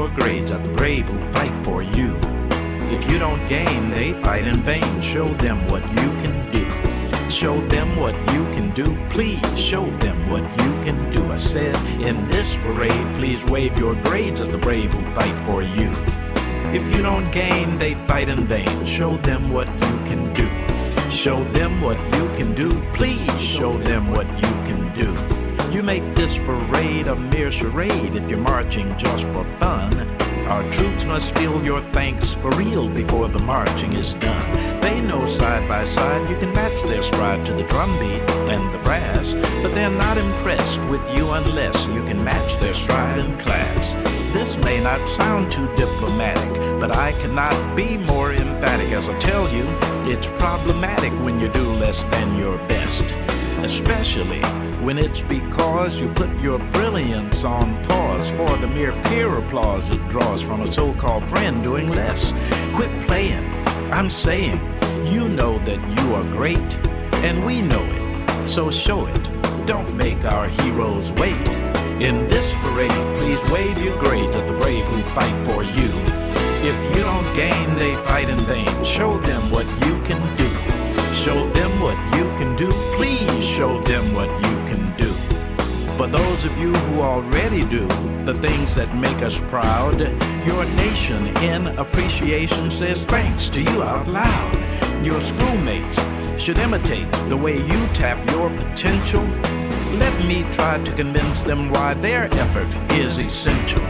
your grades at the brave who fight for you. If you don't gain, they fight in vain. Show them what you can do. Show them what you can do. Please show them what you can do. I said, in this parade, please wave your grades at the brave who fight for you. If you don't gain, they fight in vain. Show them what you can do. Show them what you can do. Please show them what you can do. You make this parade a mere charade if you're marching just for fun. Our troops must feel your thanks for real before the marching is done. They know side by side you can match their stride to the drum beat and the brass, but they're not impressed with you unless you can match their stride in class. This may not sound too diplomatic, but I cannot be more emphatic as I tell you, it's problematic when you do less than your best. Especially when it's because you put your brilliance on pause for the mere peer applause it draws from a so-called friend doing less. Quit playing, I'm saying, you know that you are great, and we know it, so show it. Don't make our heroes wait. In this parade, please wave your grades at the brave who fight for you. If you don't gain, they fight in vain. Show them what you can do. Show them what you can do. Please show them what you can do. For those of you who already do the things that make us proud, your nation in appreciation says thanks to you out loud. Your schoolmates should imitate the way you tap your potential. Let me try to convince them why their effort is essential.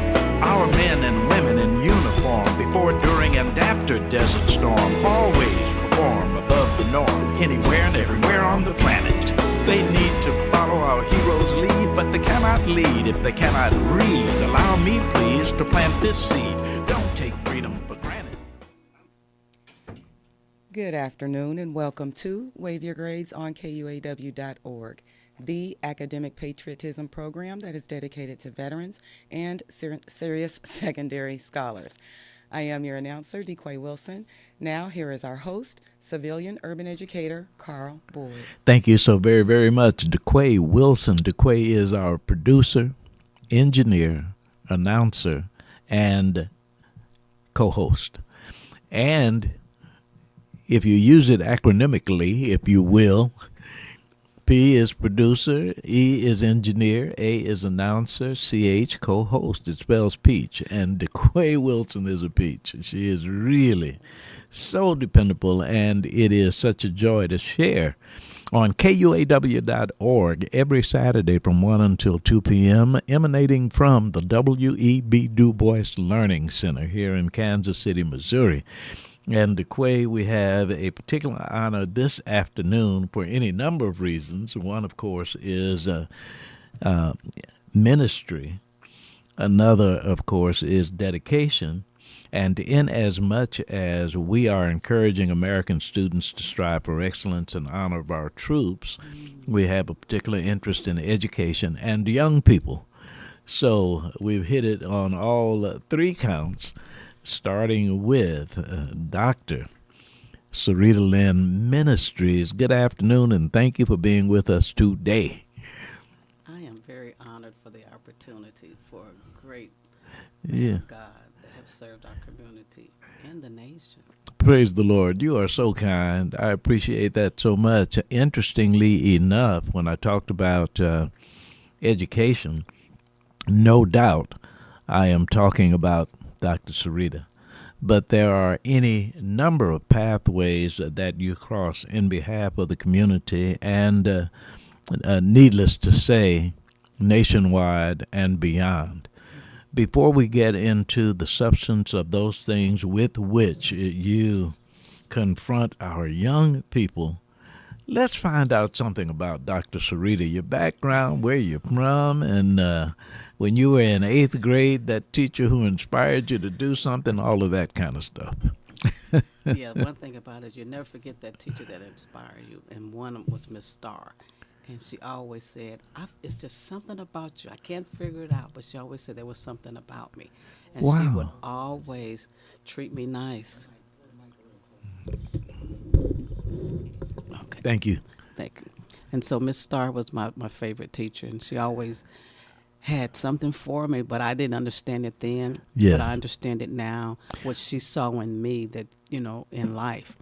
Our men and women in uniform, before, during, and after Desert Storm, always perform above the norm, anywhere and everywhere on the planet. They need to follow our heroes' lead, but they cannot lead if they cannot read. Allow me, please, to plant this seed. Don't take freedom for granted. Good afternoon and welcome to Wave Your Grades on KUAW.org, the academic patriotism program that is dedicated to veterans and serious secondary scholars. I am your announcer, DeQuay Wilson. Now, here is our host, civilian urban educator, Carl Boyd. Thank you so very, very much, DeQuay Wilson. DeQuay is our producer, engineer, announcer, and co-host. And if you use it acronymically, if you will, P is producer, E is engineer, A is announcer, CH co-host. It spells peach, and DeQuay Wilson is a peach. She is really so dependable, and it is such a joy to share on KUAW.org every Saturday from 1 until 2 p.m., emanating from the W.E.B. Du Bois Learning Center here in Kansas City, Missouri. And DeQuay, we have a particular honor this afternoon for any number of reasons. One, of course, is ministry. Another, of course, is dedication. And in as much as we are encouraging American students to strive for excellence in honor of our troops, we have a particular interest in education and young people. So we've hit it on all three counts, starting with Dr. Sarita Lynn Ministries. Good afternoon, and thank you for being with us today. I am very honored for the opportunity for a great Yeah. God that have served our community and the nation. Praise the Lord. You are so kind. I appreciate that so much. Interestingly enough, when I talked about education, no doubt I am talking about Dr. Sarita. But there are any number of pathways that you cross in behalf of the community and, needless to say, nationwide and beyond. Before we get into the substance of those things with which you confront our young people, let's find out something about Dr. Sarita, your background, where you're from, and when you were in 8th grade, that teacher who inspired you to do something, all of that kind of stuff. Yeah, one thing about it, you never forget that teacher that inspired you, and one was Miss Starr. And she always said, it's just something about you. I can't figure it out, but she always said there was something about me. And Wow. She would always treat me nice. Okay. Thank you. Thank you. And so Miss Starr was my favorite teacher, and she always had something for me, but I didn't understand it then. But I Yes. understand it now. What she saw in me, that in life,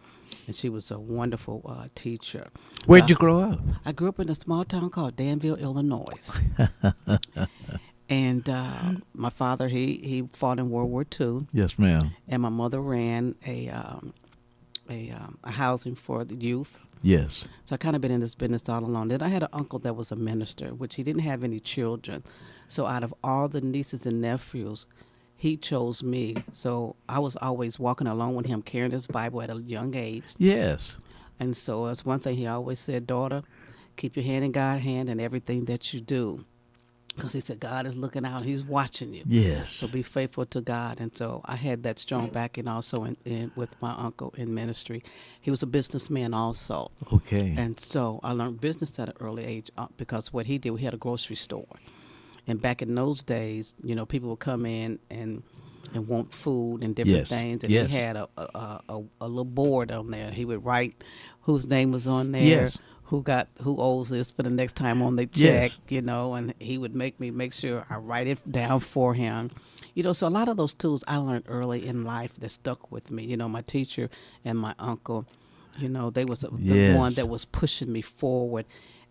and she was a wonderful teacher. Where'd But you grow up? I grew up in a small town called Danville, Illinois, and my father he fought in World War II, Yes, ma'am. and my mother ran a housing for the youth. Yes. So I kind of been in this business all along. Then I had an uncle that was a minister, which he didn't have any children. So out of all the nieces and nephews, he chose me. So I was always walking along with him, carrying his Bible at a young age. Yes. And so that's one thing he always said, daughter, keep your hand in God's hand in everything that you do. Because he said, God is looking out. He's watching you. Yes. So be faithful to God. And so I had that strong backing also with my uncle in ministry. He was a businessman also. Okay. And so I learned business at an early age because what he did, we had a grocery store. And back in those days, people would come in and want food and different Yes. things. And Yes. he had a little board on there. He would write whose name was on there, Yes. who owes this for the next time on the check, and he would make sure I write it down for him. So a lot of those tools I learned early in life that stuck with me. My teacher and my uncle, they was the Yes. one that was pushing me forward.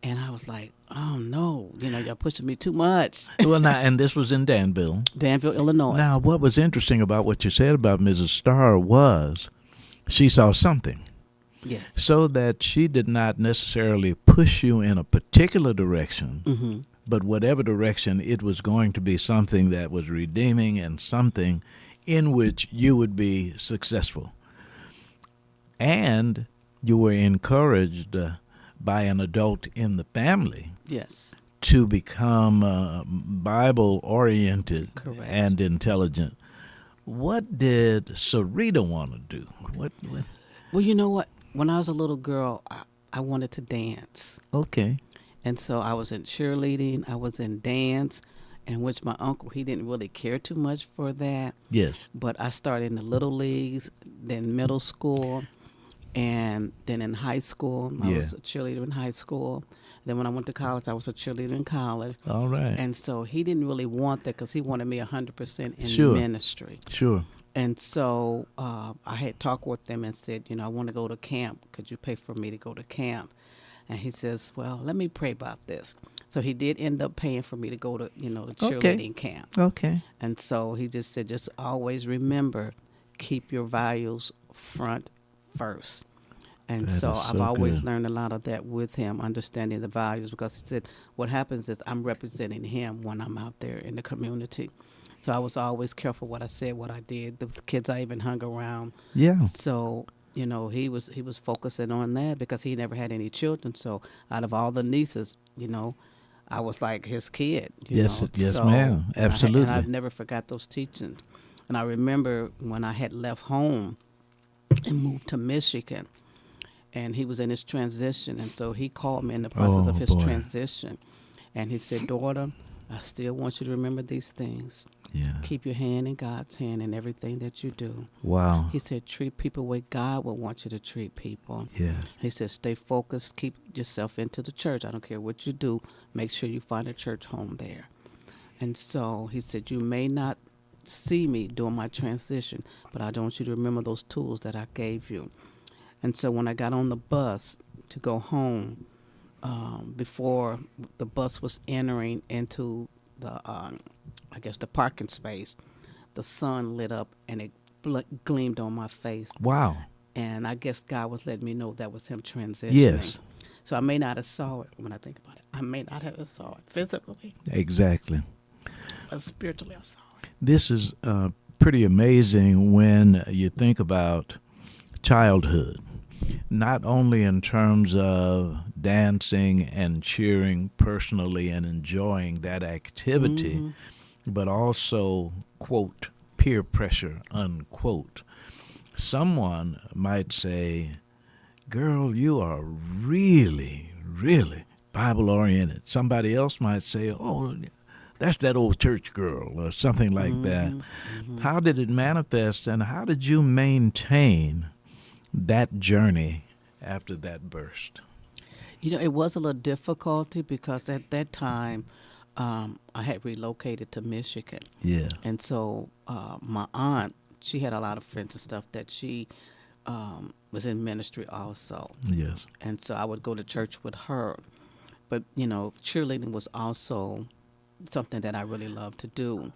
And I was like, oh no, you're pushing me too much. Well, now, and this was in Danville. Danville, Illinois. Now, what was interesting about what you said about Mrs. Starr was she saw something, Yes. so that she did not necessarily push you in a particular direction, Mm-hmm. but whatever direction, it was going to be something that was redeeming and something in which you would be successful. And you were encouraged by an adult in the family Yes. to become Bible oriented Correct. and intelligent. What did Sarita want to do? What? Well, you know what? When I was a little girl, I wanted to dance. Okay. And so I was in cheerleading, I was in dance, and which my uncle, he didn't really care too much for that. Yes. But I started in the little leagues, then middle school, and then in high school. I Yeah. was a cheerleader in high school. Then when I went to college, I was a cheerleader in college. All right. And so he didn't really want that because he wanted me 100% in Sure. ministry. Sure. And so I had talked with them and said, I want to go to camp. Could you pay for me to go to camp? And he says, well, let me pray about this. So he did end up paying for me to go to, the cheerleading camp. Okay. And so he just said, just always remember, keep your values front first. And That so is I've so always good. learned a lot of that with him, understanding the values, because he said what happens is I'm representing him when I'm out there in the community. So I was always careful what I said, what I did. The kids I even hung around. Yeah. So, he was focusing on that because he never had any children. So out of all the nieces, I was like his kid. Yes, yes, So, ma'am. and Absolutely. I've never forgot those teachings. And I remember when I had left home and moved to Michigan, and he was in his transition, and so he called me in the process Oh, of his boy. transition, and he said, daughter, I still want you to remember these things. Yeah. Keep your hand in God's hand in everything that you do. Wow. He said, treat people the way God would want you to treat people. Yes. He said, stay focused, keep yourself into the church. I don't care what you do, make sure you find a church home there. And so he said, you may not see me during my transition, but I want you to remember those tools that I gave you. And so when I got on the bus to go home, before the bus was entering into the, the parking space, the sun lit up and it gleamed on my face. Wow. And I guess God was letting me know that was him transitioning. Yes. So I may not have saw it when I think about it. I may not have saw it physically, Exactly. but spiritually I saw it. This is pretty amazing when you think about childhood, not only in terms of dancing and cheering personally and enjoying that activity, but also, quote, peer pressure, unquote. Someone might say, girl, you are really, really Bible-oriented. Somebody else might say, oh, that's that old church girl or something like that. How did it manifest, and how did you maintain that journey after that burst? It was a little difficulty because at that time, I had relocated to Michigan. Yes. And so my aunt, she had a lot of friends and stuff that she was in ministry also. Yes. And so I would go to church with her. But, cheerleading was also something that I really loved to do.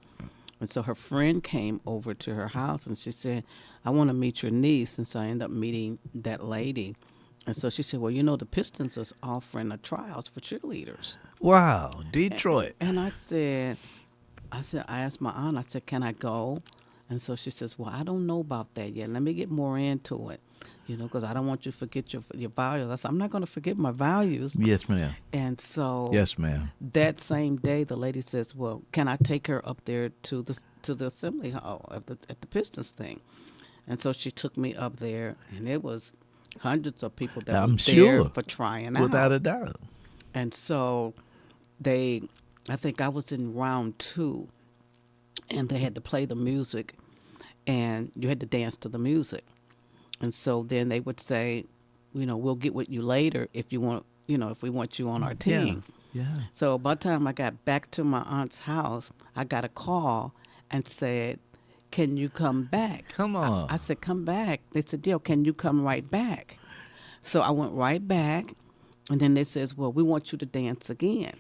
And so her friend came over to her house and she said, I want to meet your niece. And so I ended up meeting that lady. And so she said, well, the Pistons is offering a trials for cheerleaders. Wow, Detroit. And I asked my aunt, I said, can I go? And so she says, well, I don't know about that yet. Let me get more into it, because I don't want you to forget your values. I said, I'm not going to forget my values. Yes, ma'am. And so Yes, ma'am. that same day, the lady says, well, can I take her up there to the assembly hall at the Pistons thing? And so she took me up there, and it was hundreds of people that I'm was there sure. for trying out. Without a doubt. And so I think I was in round 2, and they had to play the music, and you had to dance to the music. And so then they would say, we'll get with you later if you want, if we want you on our team. Yeah. So by the time I got back to my aunt's house, I got a call and said, can you come back? Come on. I said, come back. They said, Deal, can you come right back? So I went right back, and then they says, well, we want you to dance again.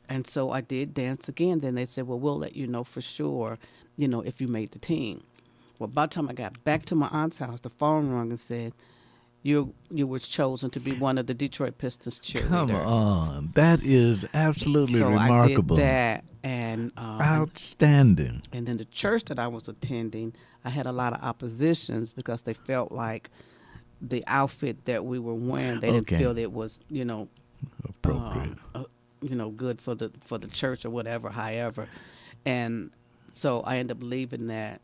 And so I did dance again. Then they said, well, we'll let you know for sure, if you made the team. Well, by the time I got back to my aunt's house, the phone rang and said, you were chosen to be one of the Detroit Pistons cheerleaders. Come on. That is absolutely so remarkable. I did that. And outstanding. And then the church that I was attending, I had a lot of oppositions because they felt like the outfit that we were wearing, they didn't feel it was, appropriate. Good for the church or whatever, however. And so I ended up leaving that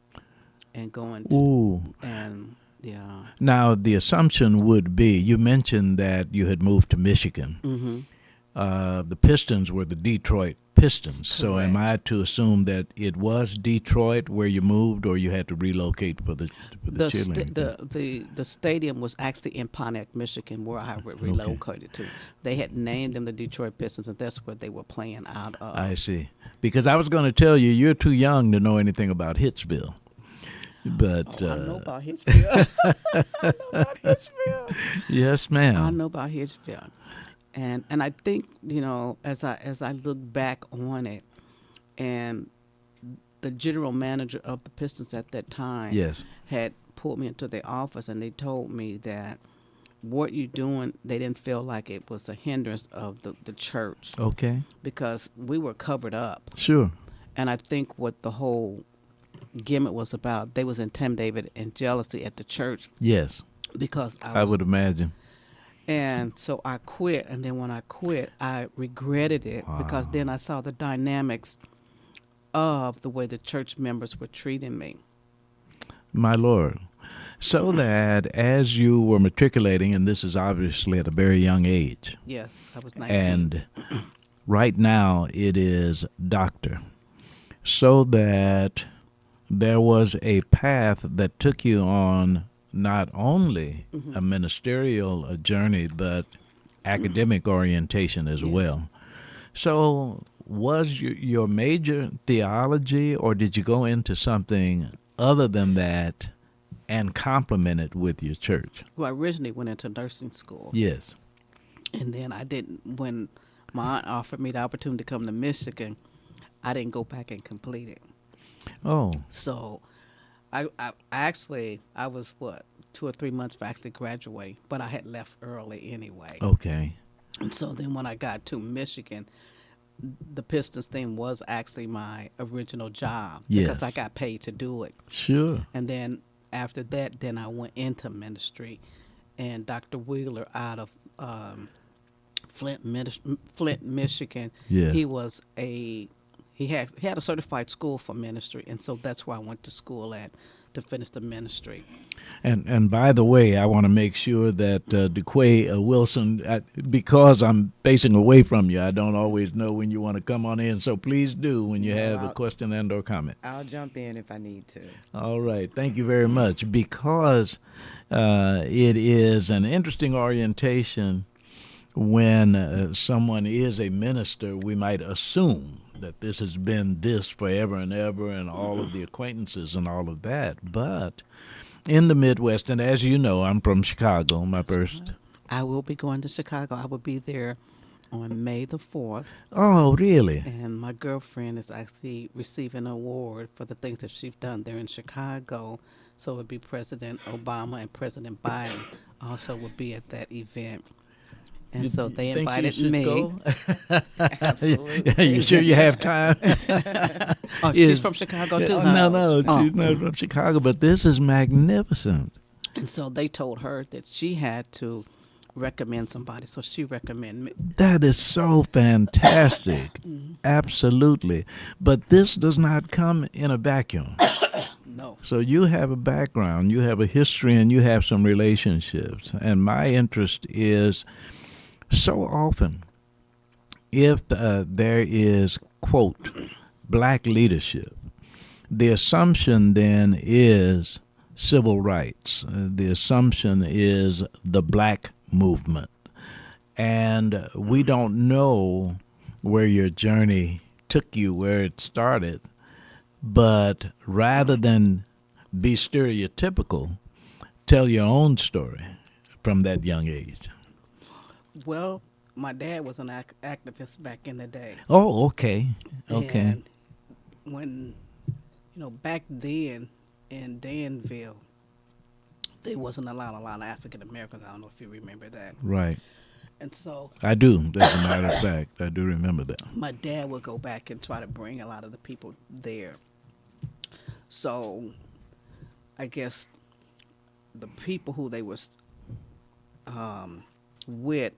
and going to, Ooh. and yeah. Now, the assumption would be, you mentioned that you had moved to Michigan. Mm-hmm. The Pistons were the Detroit Pistons. So am Correct. I to assume that it was Detroit where you moved, or you had to relocate for the cheerleading? The stadium was actually in Pontiac, Michigan, where I relocated to. They had named them the Detroit Pistons, and that's where they were playing out of. I see. Because I was going to tell you, you're too young to know anything about Hitsville. But I know about Hitsville. I know about Hitsville. Yes, ma'am. I know about Hitsville. And I think, as I look back on it, and the general manager of the Pistons at that time Yes. had pulled me into their office, and they told me that what you're doing, they didn't feel like it was a hindrance of the church, Okay. because we were covered up. Sure. And I think what the whole gimmick was about, they was intimidated and jealousy at the church Yes. because I would imagine. And so I quit, and then when I quit, I regretted it because then I saw the dynamics of the way the church members were treating me. My Lord. So that as you were matriculating, and this is obviously at a very young age, Yes, I was 19. and right now it is doctor, so that there was a path that took you on not only a ministerial journey, but academic orientation as Yes. well. So was your major theology, or did you go into something other than that and complement it with your church? Well, I originally went into nursing school. Yes. And then I didn't, when my aunt offered me the opportunity to come to Michigan, I didn't go back and complete it. Oh, So I was, 2 or 3 months for actually graduating, but I had left early anyway. okay. And so then when I got to Michigan, the Pistons thing was actually my original job because Yes. I got paid to do it. Sure. And then after that, then I went into ministry, and Dr. Wheeler out of Flint, Michigan, Yeah. he had a certified school for ministry, and so that's where I went to school at to finish the ministry. And by the way, I want to make sure that KUAW Wilson, because I'm facing away from you, I don't always know when you want to come on in. So please do when you have a question and or comment. I'll jump in if I need to. All right. Thank you very much. Because it is an interesting orientation when someone is a minister, we might assume that this has been this forever and ever and all of the acquaintances and all of that. But in the Midwest, and as you know, I'm from Chicago, my first. I will be going to Chicago. I will be there on May the 4th. Oh, really? And my girlfriend is actually receiving an award for the things that she's done there in Chicago. So it would be President Obama and President Biden also would be at that event. And so they think you invited should me. go? Absolutely. You sure you have time? Oh, she's from Chicago too, huh? No, Oh. she's not from Chicago, but this is magnificent. And so they told her that she had to recommend somebody. So she recommended me. That is so fantastic. Absolutely. But this does not come in a vacuum. No. So you have a background, you have a history, and you have some relationships. And my interest is so often if there is, quote, black leadership, the assumption then is civil rights. The assumption is the black movement. And we don't know where your journey took you, where it started. But rather than be stereotypical, tell your own story from that young age. Well, my dad was an activist back in the day. Oh, okay. Okay. And when, back then in Danville, there wasn't a lot of African Americans. I don't know if you remember that. Right. And so I do. As a matter of fact, I do remember that. my dad would go back and try to bring a lot of the people there. So I guess the people who they was with,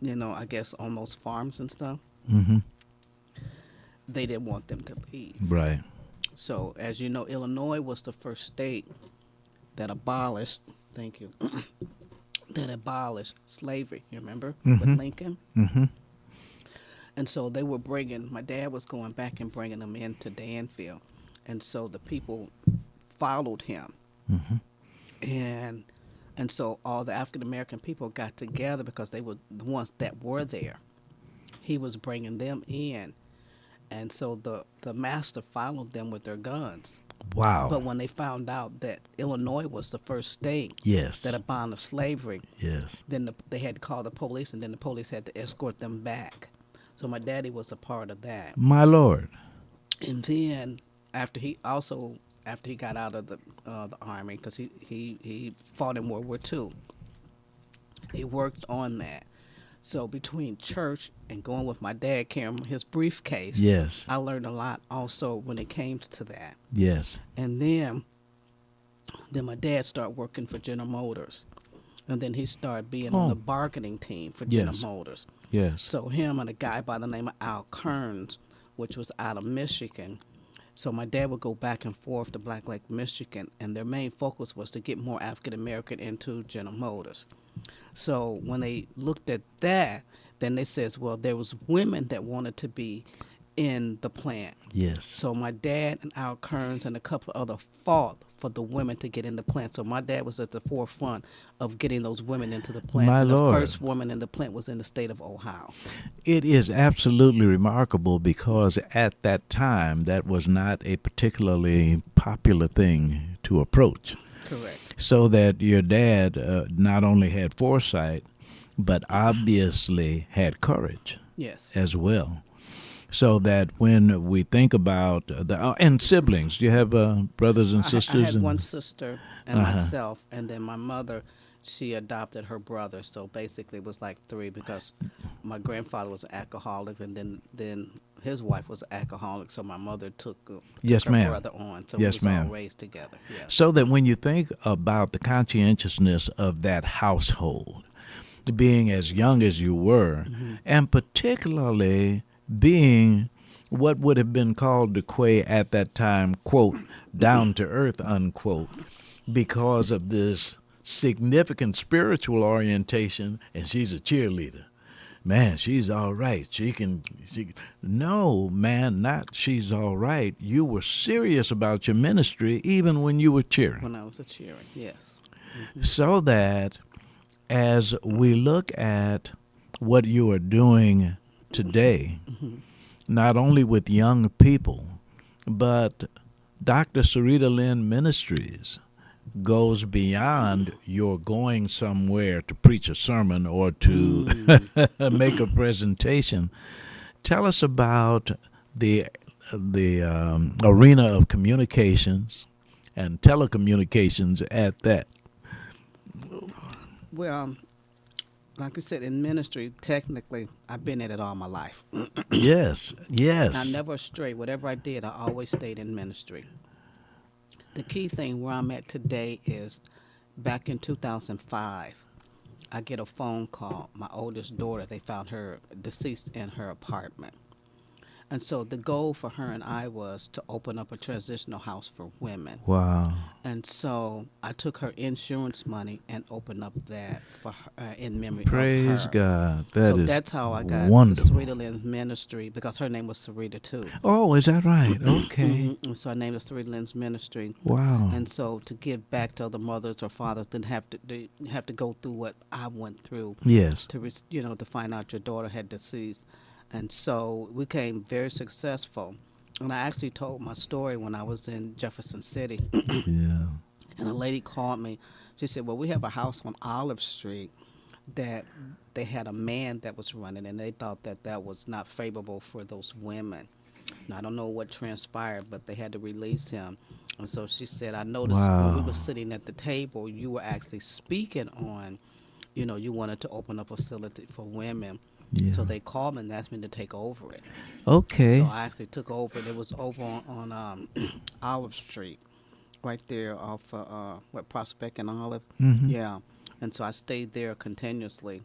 I guess on those farms and stuff, Mm-hmm. they didn't want them to leave. Right. So as you know, Illinois was the first state that abolished, thank you, that abolished slavery, you remember, with Lincoln? Mm-hmm. And so they were my dad was going back and bringing them into Danville. And so the people followed him. Mm-hmm. And so all the African-American people got together because they were the ones that were there. He was bringing them in. And so the master followed them with their guns. Wow. But when they found out that Illinois was the first state Yes. that abolished slavery, Yes. then they had to call the police, and then the police had to escort them back. So my daddy was a part of that. My Lord. And then after he got out of the army, because he fought in World War II, he worked on that. So between church and going with my dad carrying his briefcase, Yes. I learned a lot also when it came to that. Yes. And then my dad started working for General Motors. And then he started being on the bargaining team for General Yes. Motors. Yes. So him and a guy by the name of Al Kearns, which was out of Michigan. So my dad would go back and forth to Black Lake, Michigan, and their main focus was to get more African American into General Motors. So when they looked at that, then they says, well, there was women that wanted to be in the plant. Yes. So my dad and Al Kearns and a couple of other fought for the women to get in the plant. So my dad was at the forefront of getting those women into the plant. My and Lord. The first woman in the plant was in the state of Ohio. It is absolutely remarkable because at that time, that was not a particularly popular thing to approach. Correct. So that your dad not only had foresight, but obviously had courage Yes. as well. So that when we think about and siblings, do you have brothers and sisters? I had one sister and Uh-huh. myself, and then my mother, she adopted her brother. So basically it was like three because my grandfather was an alcoholic, and then his wife was an alcoholic. So my mother took Yes, her ma'am. brother on. So Yes, we was ma'am. all raised together. Yes. So that when you think about the conscientiousness of that household, being as young as you were, and particularly being what would have been called the KUAW at that time, quote, down to earth, unquote, because of this significant spiritual orientation, and she's a cheerleader. Man, she's all right. No, man, not she's all right. You were serious about your ministry even when you were cheering. When I was a cheering, yes. So that as we look at what you are doing today, Mm-hmm. not only with young people, but Dr. Sarita Lynn Ministries goes beyond your going somewhere to preach a sermon or to Mm. make a presentation. Tell us about the arena of communications and telecommunications at that. Well, like I said, in ministry, technically, I've been at it all my life. Yes, I yes. never strayed. Whatever I did, I always stayed in ministry. The key thing where I'm at today is back in 2005, I get a phone call. My oldest daughter, they found her deceased in her apartment. And so the goal for her and I was to open up a transitional house for women. Wow. And so I took her insurance money and opened up that for her, in memory of Praise her. God. That So is that's how I got the wonderful. Sarita Lynn's ministry because her name was Sarita too. Oh, is that right? Okay. And so I named it Sarita Lynn's ministry. Wow. And so to give back to other mothers or fathers didn't have to they have to go through what I went through Yes. to to find out your daughter had deceased. And so we became very successful. And I actually told my story when I was in Jefferson City. Yeah. And a lady called me. She said, well, we have a house on Olive Street that they had a man that was running, and they thought that that was not favorable for those women. Now, I don't know what transpired, but they had to release him. And so she said, I noticed when we were Wow. sitting at the table, you were actually speaking on, you wanted to open a facility for women. Yeah. So they called me and asked me to take over it. So Okay. I actually took over it. It was over on Olive Street, right there off what Prospect and Olive. Hmm. Yeah, and so I stayed there continuously,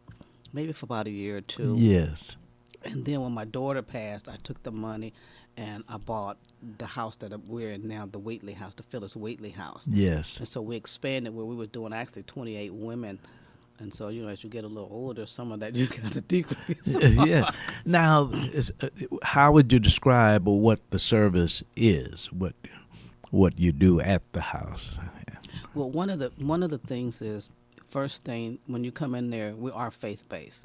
maybe for about a year or two. Yes. And then when my daughter passed, I took the money and I bought the house that we're in now, the Wheatley House, the Phyllis Wheatley House. Yes. And so we expanded where we were doing actually 28 women. And so, as you get a little older, some of that you got to decrease. Yeah. Now, how would you describe what the service is? What you do at the house? Well, one of the things is, first thing, when you come in there, we are faith based.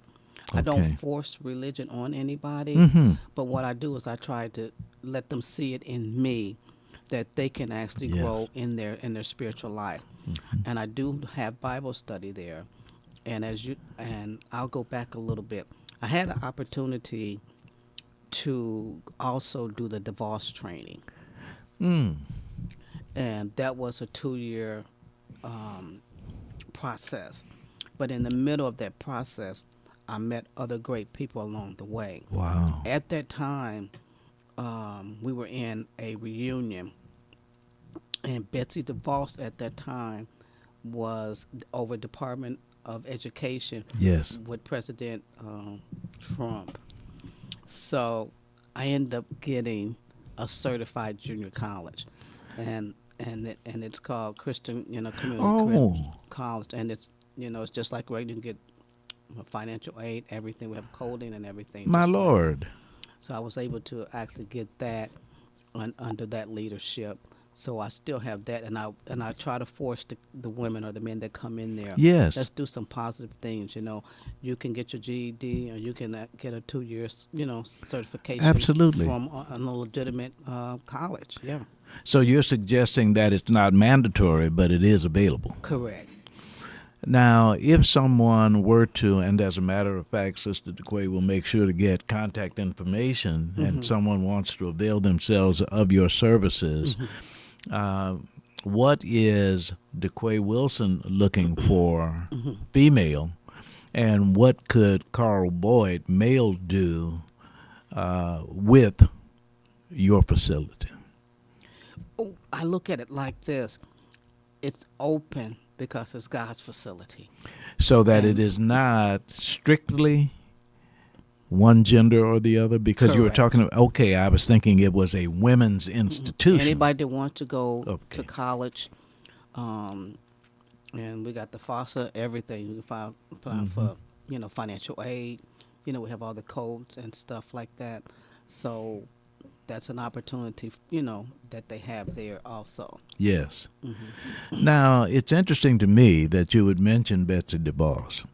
I Okay. don't force religion on anybody, Mm-hmm. but what I do is I try to let them see it in me that they can actually Yes. grow in their spiritual life. And I do have Bible study there. And I'll go back a little bit. I had an opportunity to also do the divorce training, Mm. and that was a 2-year process. But in the middle of that process, I met other great people along the way. Wow. At that time, we were in a reunion, and Betsy DeVos at that time was over Department of Education Yes. with President Trump. So I ended up getting a certified junior college, and it's called Christian Community Oh. College, and it's just like where you can get financial aid, everything. We have coding and everything. My just like- Lord. So I was able to actually get that under that leadership. So I still have that, and I try to force the women or the men that come in there. Yes. Let's do some positive things. You can get your GED, or you can get a 2-year, certification. Absolutely. From a legitimate college. Yeah. So you're suggesting that it's not mandatory, but it is available. Correct. Now, if someone were to, and as a matter of fact, Sister DeQuay will make sure to get contact information, and someone wants to avail themselves of your services, what is DeQuay Wilson looking for, female, and what could Carl Boyd, male, do with your facility? Oh, I look at it like this: it's open because it's God's facility. So that it is not strictly one gender or the other, because you were Correct. talking about, okay, I was thinking it was a women's institution. Anybody that wants to go Okay. to college, and we got the FAFSA, everything. You can apply for, financial aid. We have all the codes and stuff like that. So that's an opportunity, that they have there also. Yes. Now, it's interesting to me that you would mention Betsy DeVos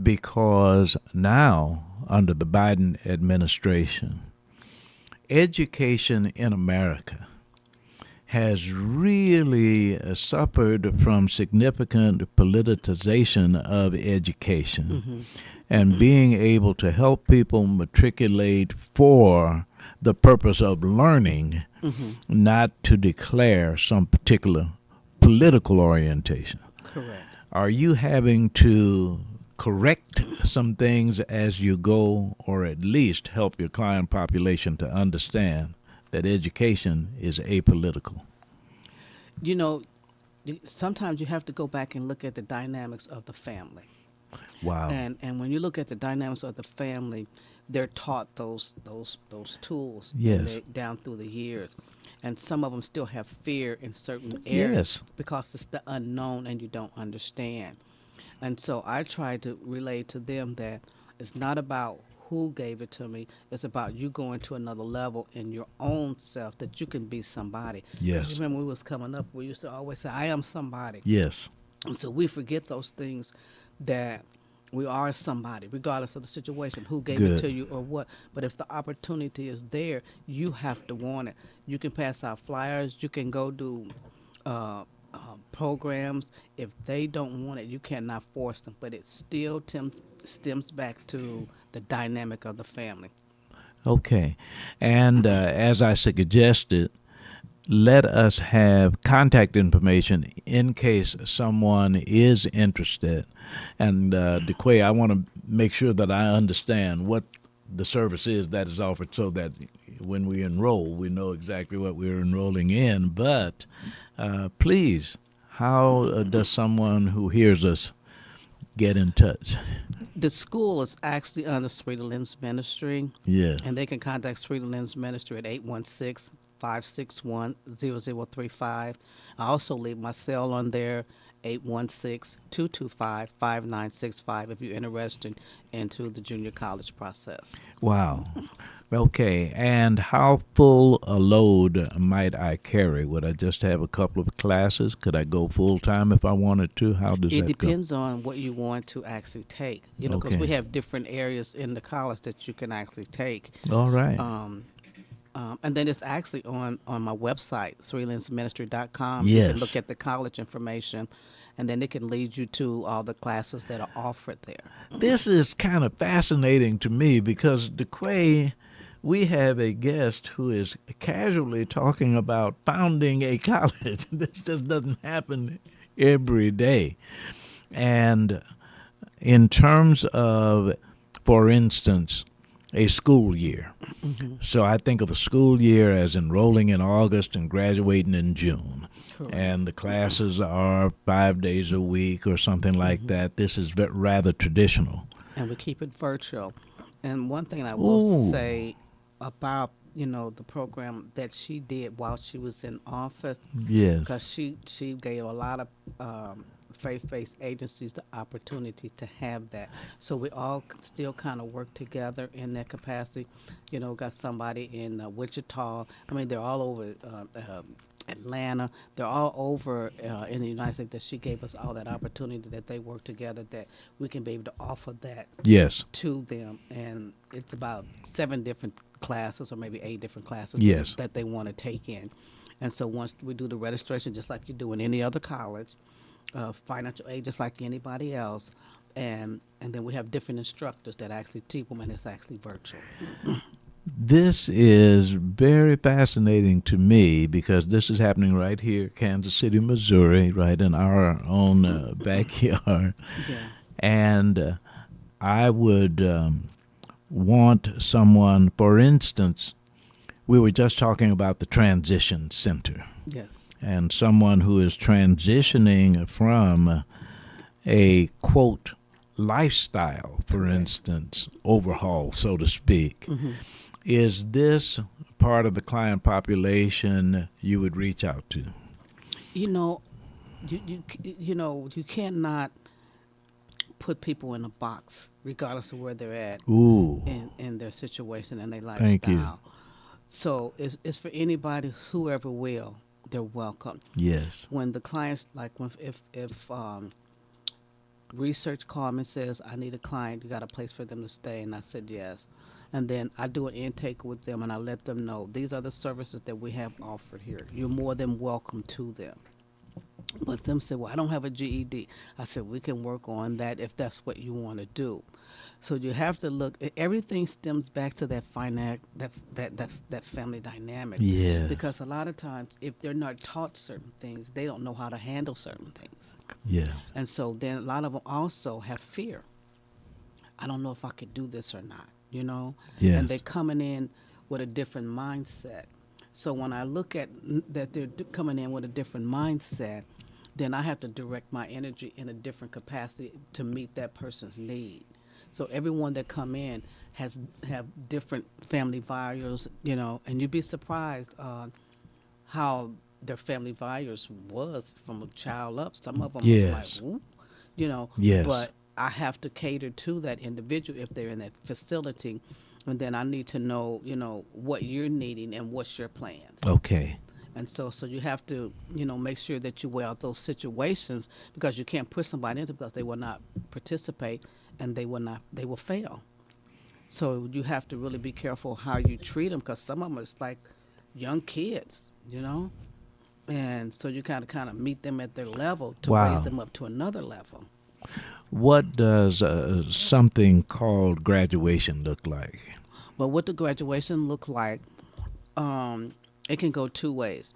because now, under the Biden administration, education in America has really suffered from significant politicization of education and being able to help people matriculate for the purpose of learning, not to declare some particular political orientation. Correct. Are you having to correct some things as you go, or at least help your client population to understand that education is apolitical? Sometimes you have to go back and look at the dynamics of the family. Wow. And when you look at the dynamics of the family, they're taught those tools Yes. down through the years, and some of them still have fear in certain Yes. areas because it's the unknown and you don't understand. And so I try to relay to them that it's not about who gave it to me. It's about you going to another level in your own self that you can be somebody. 'Cause Yes. remember, when we was coming up, we used to always say, "I am somebody." Yes. And so we forget those things, that we are somebody, regardless of the situation, who gave Good. it to you or what. But if the opportunity is there, you have to want it. You can pass out flyers. You can go do programs. If they don't want it, you cannot force them. But it still stems back to the dynamic of the family. Okay. And as I suggested, let us have contact information in case someone is interested. And DeQuay, I want to make sure that I understand what the service is that is offered so that when we enroll, we know exactly what we're enrolling in. But please, how does someone who hears us get in touch? The school is actually under Sweeter Lynn's Ministry, Yeah. and they can contact Sweeter Lynn's Ministry at 816-561-0035. I also leave my cell on there, 816-225-5965, if you're interested into the junior college process. Wow. Okay. And how full a load might I carry? Would I just have a couple of classes? Could I go full time if I wanted to? How does It that go? depends on what you want to actually take, because Okay. we have different areas in the college that you can actually take. All right. And then it's actually on my website, SweetLynnsMinistry.com. You Yes. can look at the college information, and then it can lead you to all the classes that are offered there. This is kind of fascinating to me because, DeQuay, we have a guest who is casually talking about founding a college. This just doesn't happen every day. And in terms of, for instance, a school year. So I think of a school year as enrolling in August and graduating in June. Correct. And the classes are 5 days a week or something like that. This is rather traditional. And we keep it virtual. And one thing I will Ooh. say about the program that she did while she was in office, because Yes. she gave a lot of faith-based agencies the opportunity to have that. So we all still kind of work together in that capacity. Got somebody in Wichita. I mean, they're all over Atlanta. They're all over in the United States, that she gave us all that opportunity, that they work together, that we can be able to offer that Yes. to them. And it's about 7 different classes, or maybe 8 different classes Yes. that they want to take in. And so once we do the registration, just like you do in any other college, financial aid just like anybody else, and then we have different instructors that actually teach them, and it's actually virtual. This is very fascinating to me because this is happening right here, Kansas City, Missouri, right in our own backyard. Yeah. And I would want someone, for instance, we were just talking about the transition center. Yes. And someone who is transitioning from a, quote, lifestyle, for instance, overhaul, so to speak. Is this part of the client population you would reach out to? You cannot put people in a box regardless of where they're at Ooh. in their situation and their lifestyle. Thank you. So it's for anybody, whoever will, they're welcome. Yes. When the clients, like when, if research called me and says, I need a client, you got a place for them to stay, and I said yes. And then I do an intake with them and I let them know these are the services that we have offered here. You're more than welcome to them. But them said, well, I don't have a GED. I said, we can work on that if that's what you want to do. So you have to look. Everything stems back to that that family dynamic. Yes. Because a lot of times, if they're not taught certain things, they don't know how to handle certain things. Yes. And so then a lot of them also have fear. I don't know if I could do this or not, you know? Yes. And they're coming in with a different mindset. So when I look at that they're coming in with a different mindset, then I have to direct my energy in a different capacity to meet that person's need. So everyone that come in have different family values, you know, and you'd be surprised how their family values was from a child up. Some of them Yes. was like, whoop, you know. Yes. But I have to cater to that individual if they're in that facility, and then I need to know, you know, what you're needing and what's your plans. Okay. And so you have to, you know, make sure that you weigh out those situations, because you can't push somebody into, because they will not participate and they will fail. So you have to really be careful how you treat them, because some of them is like young kids, you know, and so you kind of meet them at their level to Wow. raise them up to another level. What does something called graduation look like? But what the graduation look like, it can go two ways.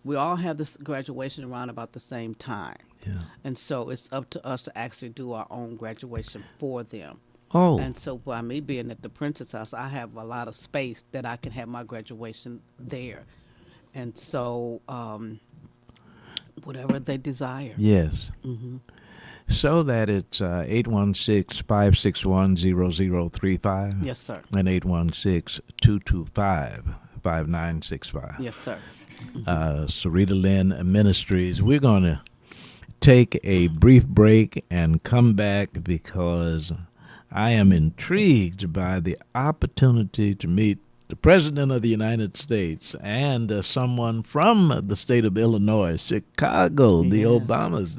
We all have this graduation around about the same time. Yeah. And so it's up to us to actually do our own graduation for them. Oh. And so by me being at the Princess House, I have a lot of space that I can have my graduation there. And so whatever they desire. Yes. Hmm. So that it's 816-561-0035 Yes, sir. and 816-225-5965. Yes, sir. Sarita Lynn Ministries. We're going to take a brief break and come back, because I am intrigued by the opportunity to meet the President of the United States and someone from the state of Illinois, Chicago, the Yes. Obamas.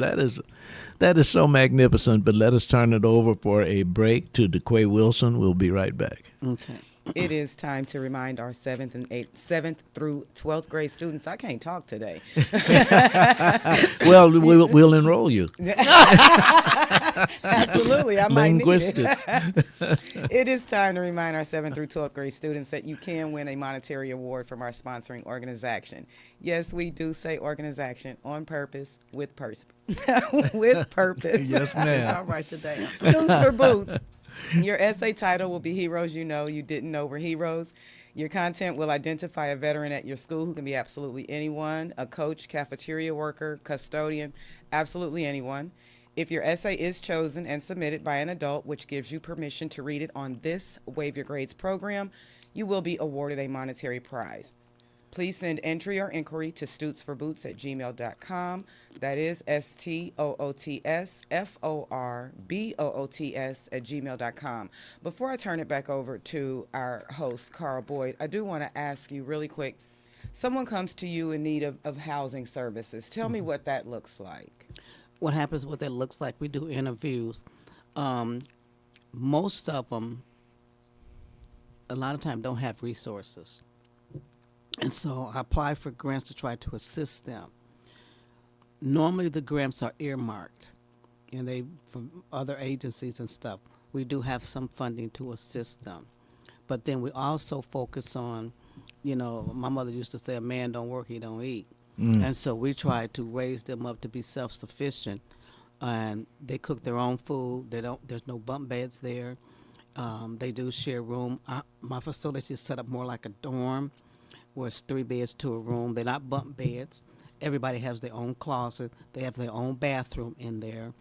That is so magnificent. But let us turn it over for a break to DeQuay Wilson. We'll be right back. Okay. It is time to remind our 7th through 12th grade students. I can't talk today. Well, we'll enroll you. Absolutely, I might need Linguistics. it. It is time to remind our 7th through 12th grade students that you can win a monetary award from our sponsoring organization. Yes, we do say organization on purpose, with purpose. With purpose. Yes, It's ma'am. all right today. Students for Boots. Your essay title will be Heroes You Know You Didn't Know Were Heroes. Your content will identify a veteran at your school, who can be absolutely anyone, a coach, cafeteria worker, custodian, absolutely anyone. If your essay is chosen and submitted by an adult, which gives you permission to read it on this Waive Your Grades program, you will be awarded a monetary prize. Please send entry or inquiry to stootsforboots@gmail.com. That is stootsforboots@gmail.com. Before I turn it back over to our host, Carl Boyd, I do want to ask you really quick. Someone comes to you in need of housing services. Tell me what that looks like. What happens, what that looks like, we do interviews. Most of them, a lot of time, don't have resources. And so I apply for grants to try to assist them. Normally the grants are earmarked, and they from other agencies and stuff. We do have some funding to assist them. But then we also focus on, you know, my mother used to say, a man don't work, he don't eat. And so we try to raise them up to be self-sufficient. And they cook their own food. There's no bunk beds there. They do share room. My facility is set up more like a dorm, where it's 3 beds to a room. They're not bunk beds. Everybody has their own closet. They have their own bathroom in there.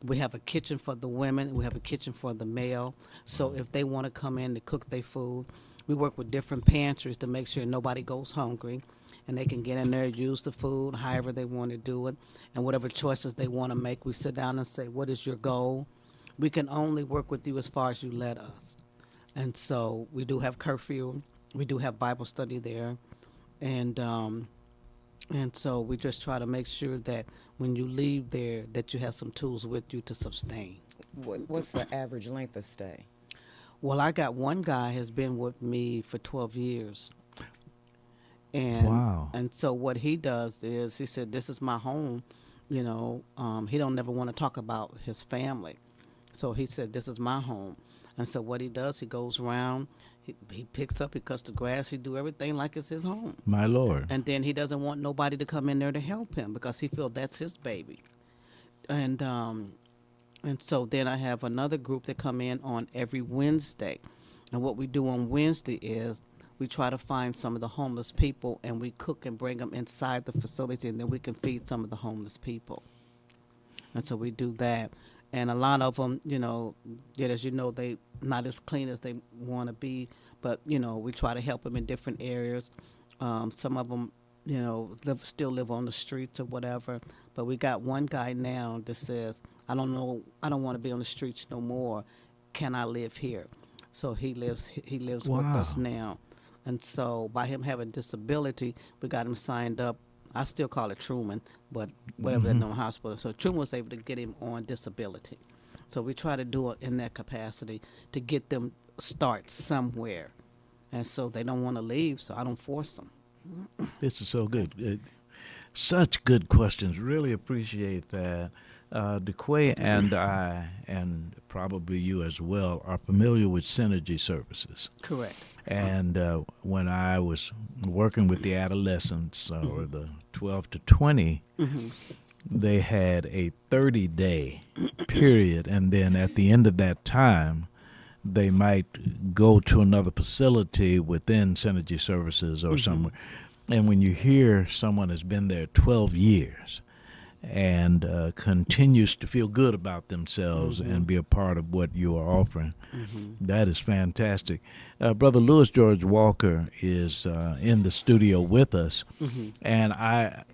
We have a kitchen for the women. We have a kitchen for the male. So if they want to come in to cook their food, we work with different pantries to make sure nobody goes hungry, and they can get in there, use the food however they want to do it, and whatever choices they want to make. We sit down and say, what is your goal? We can only work with you as far as you let us. And so we do have curfew We do have Bible study there, and so we just try to make sure that when you leave there, that you have some tools with you to sustain. What's the average length of stay? Well, I got one guy has been with me for 12 years. And Wow. so what he does is he said, "This is my home." He don't never want to talk about his family. So he said, "This is my home." And so what he does, he goes around, he picks up, he cuts the grass, he do everything like it's his home. My Lord. And then he doesn't want nobody to come in there to help him because he feels that's his baby. And so then I have another group that come in on every Wednesday. And what we do on Wednesday is we try to find some of the homeless people and we cook and bring them inside the facility, and then we can feed some of the homeless people. And so we do that. And a lot of them, as you know, they not as clean as they want to be, but, we try to help them in different areas. Some of them, still live on the streets or whatever. But we got one guy now that says, I don't want to be on the streets no more. Can I live here? So he lives with us Wow. now. And so by him having disability, we got him signed up. I still call it Truman, but whatever they're known hospital. So Truman was able to get him on disability. So we try to do it in that capacity to get them start somewhere. And so they don't want to leave, so I don't force them. This is so good. Such good questions. Really appreciate that. DeQuay and I, and probably you as well, are familiar with Synergy Services. Correct. And when I was working with the adolescents, or the 12 to 20, they had a 30-day period. And then at the end of that time, they might go to another facility within Synergy Services or somewhere. And when you hear someone has been there 12 years and continues to feel good about themselves and be a part of what you are offering, that is fantastic. Brother Louis George Walker is in the studio with us, and I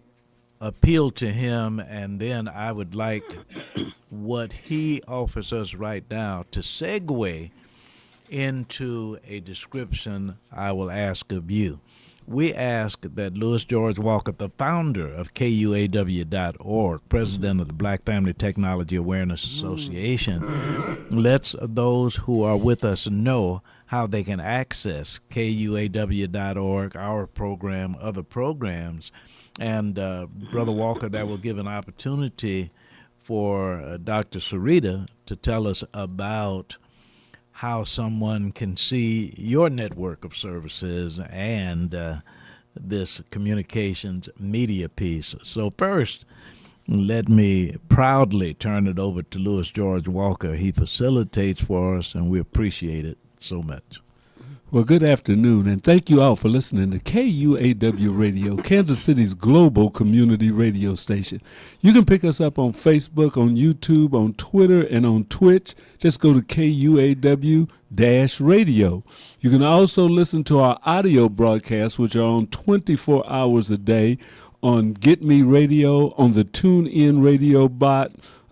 appeal to him, and then I would like what he offers us right now to segue into a description I will ask of you. We ask that Louis George Walker, the founder of KUAW.org, president of the Black Family Technology Awareness Association, lets those who are with us know how they can access KUAW.org, our program, other programs. And Brother Walker, that will give an opportunity for Dr. Sarita to tell us about how someone can see your network of services and this communications media piece. So first, let me proudly turn it over to Louis George Walker. He facilitates for us, and we appreciate it so much. Well, good afternoon, and thank you all for listening to KUAW Radio, Kansas City's global community radio station. You can pick us up on Facebook, on YouTube, on Twitter, and on Twitch. Just go to KUAW-radio. You can also listen to our audio broadcasts, which are on 24 hours a day on Get Me Radio, on the TuneIn Radio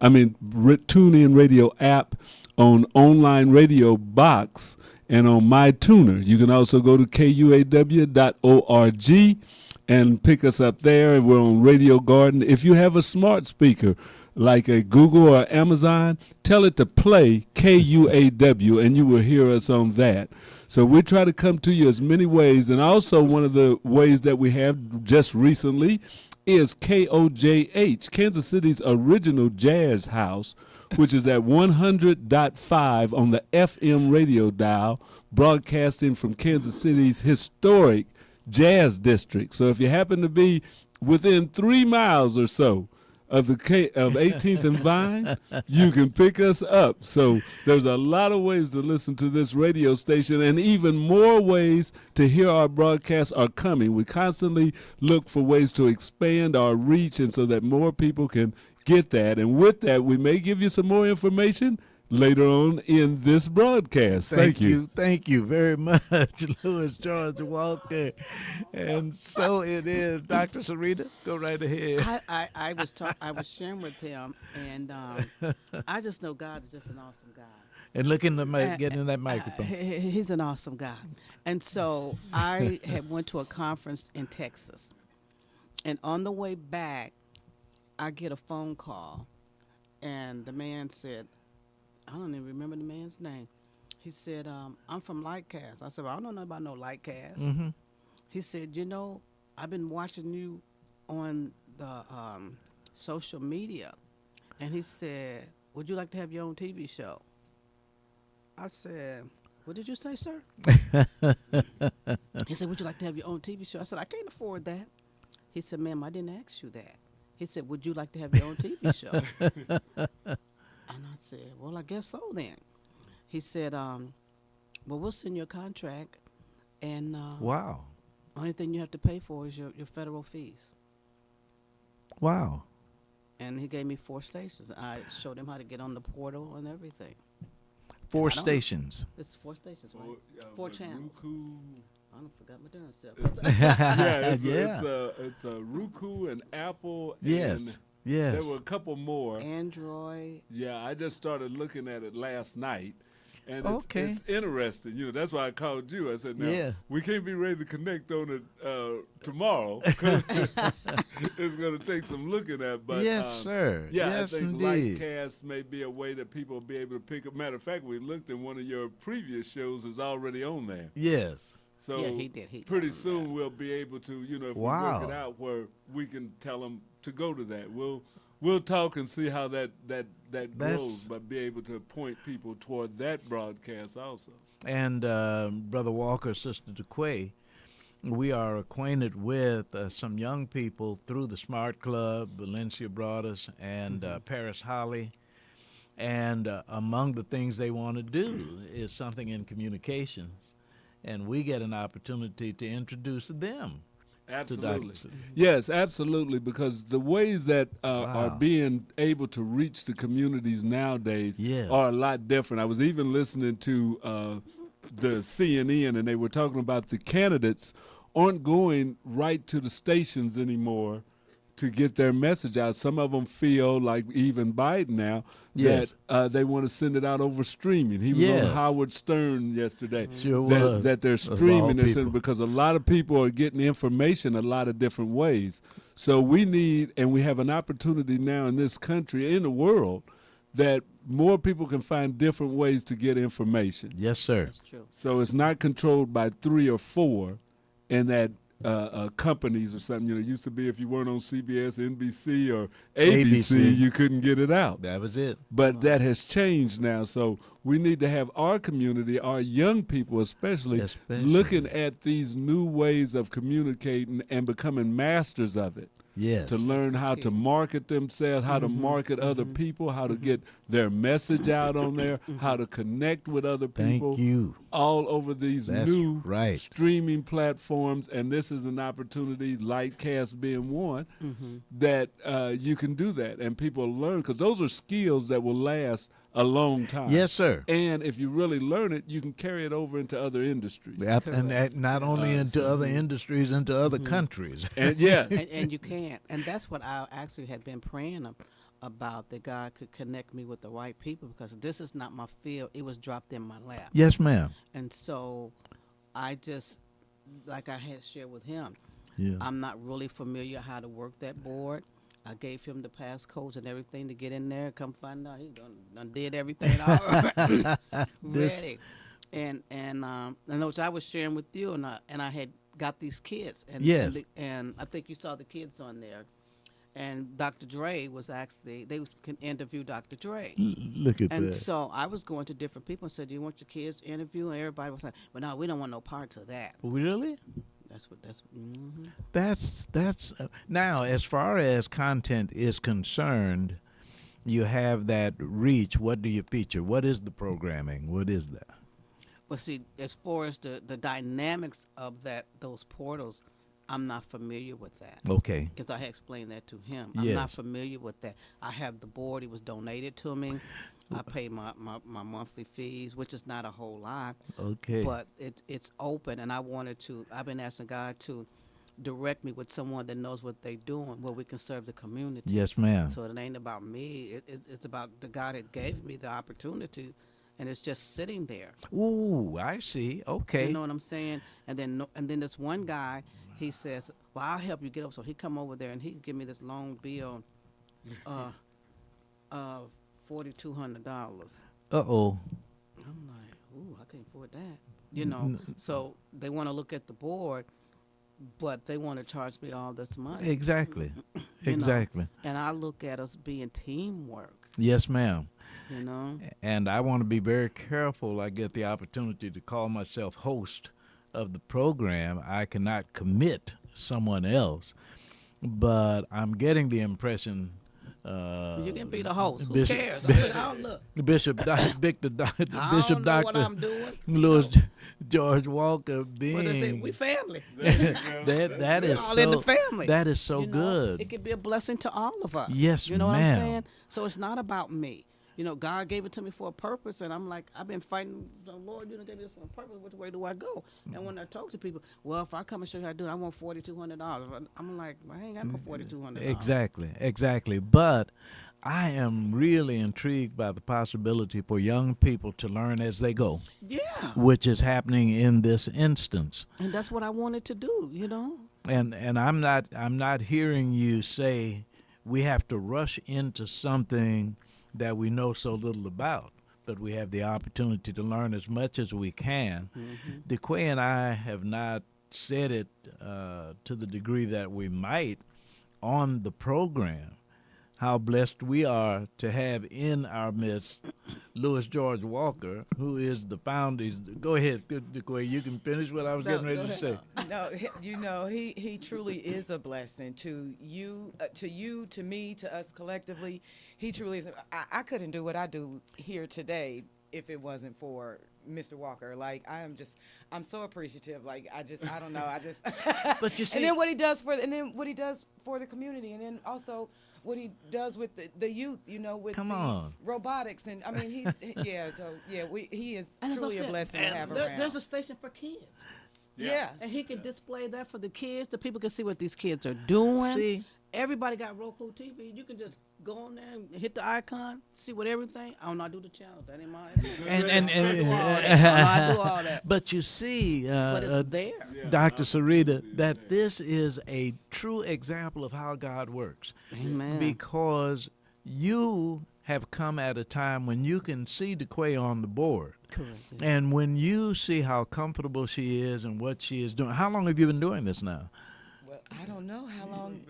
TuneIn Radio app, on Online Radio Box, and on MyTuner. You can also go to KUAW.org and pick us up there. We're on Radio Garden. If you have a smart speaker like a Google or Amazon, tell it to play KUAW and you will hear us on that. So we try to come to you as many ways. And also one of the ways that we have just recently is KOJH, Kansas City's original jazz house, which is at 100.5 on the FM radio dial, broadcasting from Kansas City's historic jazz district. So if you happen to be within 3 miles or so of 18th and Vine, you can pick us up. So there's a lot of ways to listen to this radio station, and even more ways to hear our broadcasts are coming. We constantly look for ways to expand our reach, and so that more people can get that. And with that, we may give you some more information later on in this broadcast. Thank you. Thank you very much, Louis George Walker. And so it is. Dr. Sarita, go right ahead. I was sharing with him, and I just know God is just an awesome God. And look in the And, get in that microphone. he's an awesome guy. And so I had went to a conference in Texas, and on the way back, I get a phone call, and the man said, I don't even remember the man's name. He said, I'm from Lightcast. I said, well, I don't know about no Lightcast. Mm-hmm. He said, I've been watching you on the social media. And he said, would you like to have your own TV show? I said, what did you say, sir? He said, would you like to have your own TV show? I said, I can't afford that. He said, ma'am, I didn't ask you that. He said, would you like to have your own TV show? And I said, well, I guess so then. He said, well, we'll send you a contract, and Wow. only thing you have to pay for is your federal fees. Wow. And he gave me 4 stations. I showed him how to get on the portal and everything. 4 I don't- stations. It's 4 stations, right? 4 channels. Roku. I don't forgot my darn self. Yeah, it's a Roku and Apple. Yes. And Yes. there were a couple more. Android. Yeah, I just started looking at it last night. And Okay. it's interesting. That's why I called you. I said, now, Yeah. we can't be ready to connect on it tomorrow, 'cause it's going to take some looking at. But Yes, sir. Yeah, Yes, I think indeed. Lightcast may be a way that people will be able to pick up. Matter of fact, we looked and one of your previous shows is already on there. Yes. So Yeah, he did. pretty soon we'll be able to, if we Wow. work it out where we can tell them to go to that. We'll talk and see how that grows, but be able to point people toward that broadcast also. And Brother Walker, Sister DeQuay, we are acquainted with some young people through the Smart Club. Valencia brought us, and Paris Holly. And among the things they want to do is something in communications. And we get an opportunity to introduce them. Absolutely. To Dr. Yes, absolutely, because the ways that are Wow. being able to reach the communities nowadays Yes. are a lot different. I was even listening to the CNN, and they were talking about the candidates aren't going right to the stations anymore to get their message out. Some of them feel like even Biden now Yes. that they want to send it out over streaming. He was Yes. on Howard Stern yesterday. Sure that, was. that they're Of all streaming this people. because a lot of people are getting information a lot of different ways. So we need, and we have an opportunity now in this country, in the world, that more people can find different ways to get information. Yes, sir. That's true. So it's not controlled by 3 or 4 in that companies or something. It used to be if you weren't on CBS, NBC, or ABC, ABC. you couldn't get it out. That was it. But that has changed now. So we need to have our community, our young people especially, looking at these new ways of communicating and becoming masters of it. Yes. To learn how to market themselves, how to market other people, how to get their message out on there, how to connect with other people. Thank you. All over these That's new right. streaming platforms, and this is an opportunity, Lightcast being one, that you can do that, and people learn, because those are skills that will last a long time. Yes, sir. And if you really learn it, you can carry it over into other industries. And that not only into other industries, into other countries. And yes, and you can't. And that's what I actually had been praying about, that God could connect me with the right people, because this is not my field. It was dropped in my lap. Yes, ma'am. And so I just, like I had shared with him, Yeah. I'm not really familiar how to work that board. I gave him the passcodes and everything to get in there. Come find out he done did everything already. Ready. And which I was sharing with you, and I had got these kids. And, Yes. and I think you saw the kids on there. And Dr. Dre was actually, they can interview Dr. Dre. Look at And that. so I was going to different people and said, do you want your kids to interview? And everybody was like, well, no, we don't want no parts of that. Really? Mm-hmm. That's now, as far as content is concerned, you have that reach. What do you feature? What is the programming? What is that? Well, see, as far as the dynamics of those portals, I'm not familiar with that. Okay. Because I had explained that to him. I'm not Yes. familiar with that. I have the board. It was donated to me. I pay my monthly fees, which is not a whole lot, Okay. but it's open, and I've been asking God to direct me with someone that knows what they're doing, where we can serve the community. Yes, ma'am. So it ain't about me. It's about the God that gave me the opportunity, and it's just sitting there. Ooh, I see. Okay. You know what I'm saying? And then this one guy, he says, "Well, I'll help you get up." So he come over there and he give me this long bill, $4,200. Uh-oh. I'm like, ooh, I can't afford that. You know. So they want to look at the board, but they want to charge me all this money. Exactly. You know? Exactly. And I look at us being teamwork. Yes, ma'am. You know. And I want to be very careful I get the opportunity to call myself host of the program. I cannot commit someone else, but I'm getting the impression You can be the host. Who Bishop- cares? I don't look. Bishop Victor I Bishop don't know what Dr. I'm doing. Louis No. George Walker What they say, being we family. that We're is all so in the family. that is so You know, good. It could be a blessing to all of us. Yes, you know what ma'am. I'm saying? So it's not about me. You know, God gave it to me for a purpose, and I'm like, I've been fighting the Lord. You know, gave me this for a purpose. Which way do I go? And when I talk to people, well, if I come and show you how to do it, I want $4,200. I'm like, I ain't got no $4,200. Exactly. But I am really intrigued by the possibility for young people to learn as they go, Yeah, which is happening in this instance. and that's what I wanted to do. You know. And I'm not hearing you say we have to rush into something that we know so little about, but we have the opportunity to learn as much as we can. DeQuay and I have not said it to the degree that we might on the program, how blessed we are to have in our midst Louis George Walker, who is the founder. Go ahead, DeQuay, you can finish what I was getting ready to say. No, you know, he truly is a blessing to you, to me, to us collectively. He truly is. I couldn't do what I do here today if it wasn't for Mr. Walker. Like, I'm so appreciative. Like, I don't know. But you see, and then what he does for the community, and then also what he does with the youth, you know, with Come the on. robotics, and I mean, he is And that's truly what a I'm blessing saying. to have There- around. There's a station for kids. Yeah. And he can display that for the kids. The people can see what these kids are doing. See? Everybody got Roku TV. You can just go on there and hit the icon, see what everything. I don't know how to do the channel. That ain't mine. and I don't know how to do all that. but you see, But it's there. Dr. Sarita, that this is a true example of how God works. Amen. Because you have come at a time when you can see DeQuay on the board. Correct. And when you see how comfortable she is and what she is doing. How long have you been doing this now? Well, I don't know how long.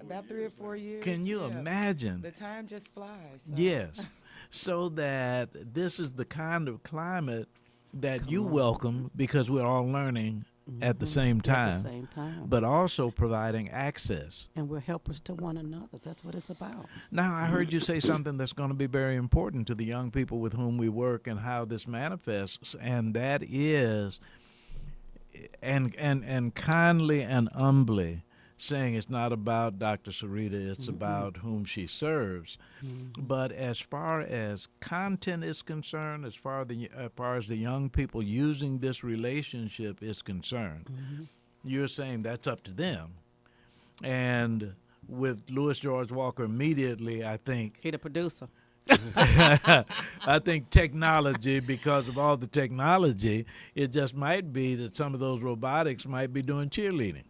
About 3 or 4 years. Can you yeah. imagine? The time just flies. So. Yes. So that this is the kind of climate that you welcome because we're all learning at the same time. At the same time. But also providing access. And we're helpers to one another. That's what it's about. Now, I heard you say something that's going to be very important to the young people with whom we work and how this manifests, and that is, and kindly and humbly saying it's not about Dr. Sarita, it's about whom she serves. But as far as content is concerned, as far as the young people using this relationship is concerned, you're saying that's up to them. And with Louis George Walker immediately, I think, He the producer. I think technology, because of all the technology, it just might be that some of those robotics might be doing cheerleading.